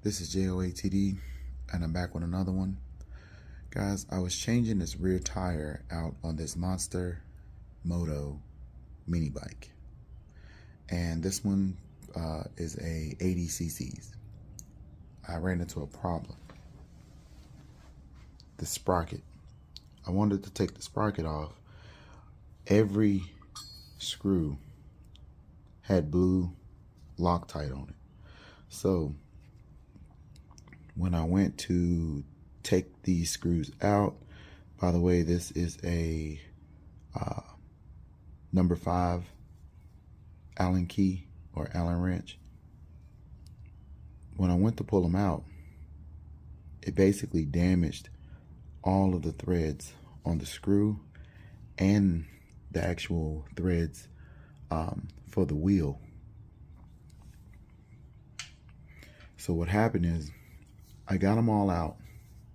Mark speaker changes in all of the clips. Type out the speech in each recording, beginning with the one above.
Speaker 1: This is J.O.A.T.D. and I'm back with another one. Guys, I was changing this rear tire out on this Monster Moto Mini Bike. And this one is a 80 cc's. I ran into a problem. The sprocket. I wanted to take the sprocket off. Every screw had blue Loctite on it. So when I went to take these screws out, by the way, this is a number 5 Allen key or Allen wrench. When I went to pull them out, it basically damaged all of the threads on the screw and the actual threads for the wheel. So what happened is I got them all out,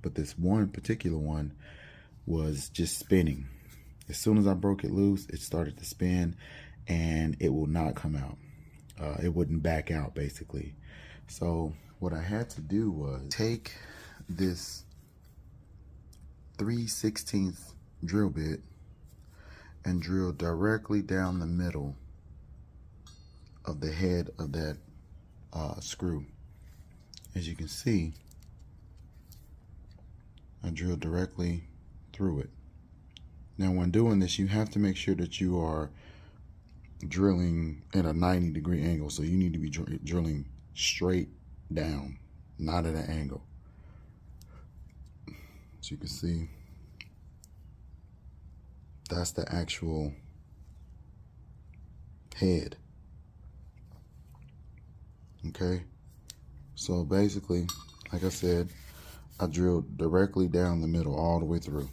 Speaker 1: but this one particular one was just spinning. As soon as I broke it loose, it started to spin and it will not come out. It wouldn't back out basically. So what I had to do was take this 3/16 drill bit and drill directly down the middle of the head of that screw. As you can see, I drilled directly through it. Now when doing this, you have to make sure that you are drilling at a 90-degree angle. So you need to be drilling straight down, not at an angle. As you can see, that's the actual head. Okay, so basically, like I said, I drilled directly down the middle all the way through.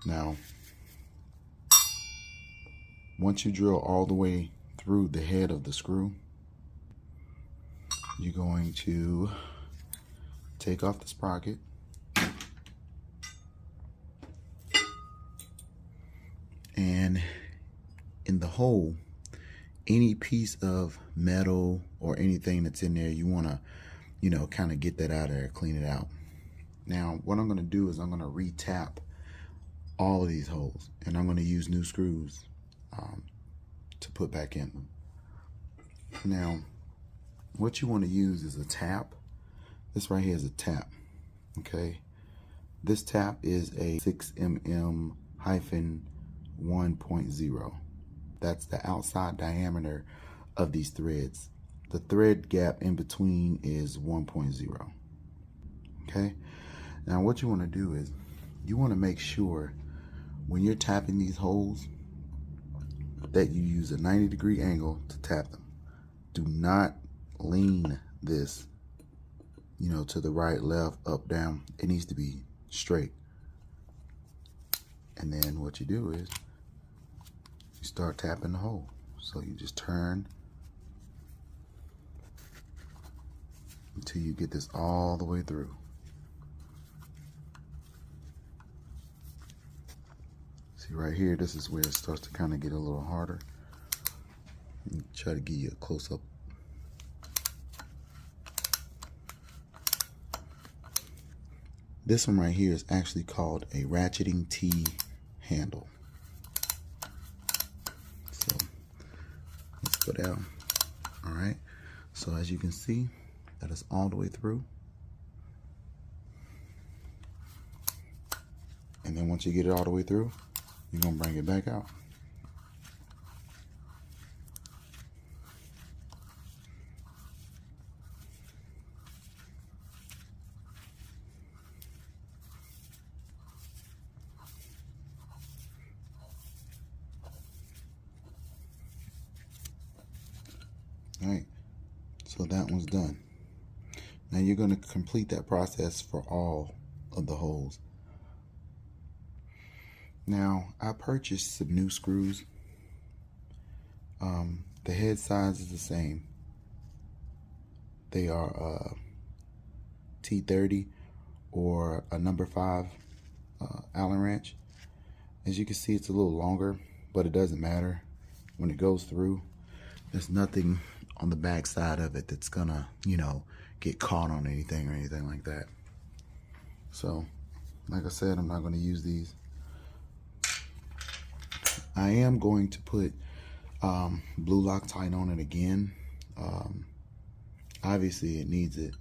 Speaker 1: Now, once you drill all the way through the head of the screw, you're going to take off the sprocket and in the hole, any piece of metal or anything that's in there, you want to, kind of get that out of there, clean it out. Now, what I'm going to do is I'm going to re-tap all of these holes, and I'm going to use new screws to put back in them. Now, what you want to use is a tap. This right here is a tap, okay? This tap is a 6mm-1.0. That's the outside diameter of these threads. The thread gap in between is 1.0. Okay? Now what you want to do is you want to make sure when you're tapping these holes that you use a 90-degree angle to tap them. Do not lean this, to the right, left, up, down. It needs to be straight. And then what you do is you start tapping the hole. So you just turn until you get this all the way through. See right here, this is where it starts to kind of get a little harder. Try to give you a close-up. This one right here is actually called a ratcheting T handle. So let's go down. All right. So as you can see, that is all the way through. And then once you get it all the way through, you're gonna bring it back out. All right, so that one's done. Now you're going to complete that process for all of the holes. Now I purchased some new screws. The head size is the same. They are T30 or a number 5 Allen wrench. As you can see, it's a little longer, but it doesn't matter. When it goes through, there's nothing on the back side of it that's gonna, you know, get caught on anything or anything like that. So, like I said, I'm not gonna use these. I am going to put blue Loctite on it again. Obviously it needs it,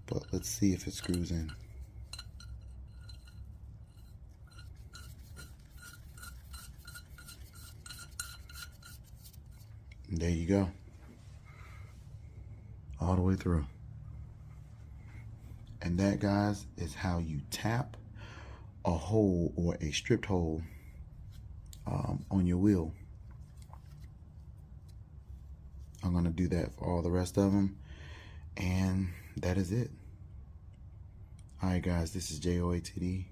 Speaker 1: but let's see if it screws in. And there you go. All the way through. And that, guys, is how you tap a hole or a stripped hole on your wheel. I'm gonna do that for all the rest of them, and that is it. All right, guys, this is J.O.A.T.D.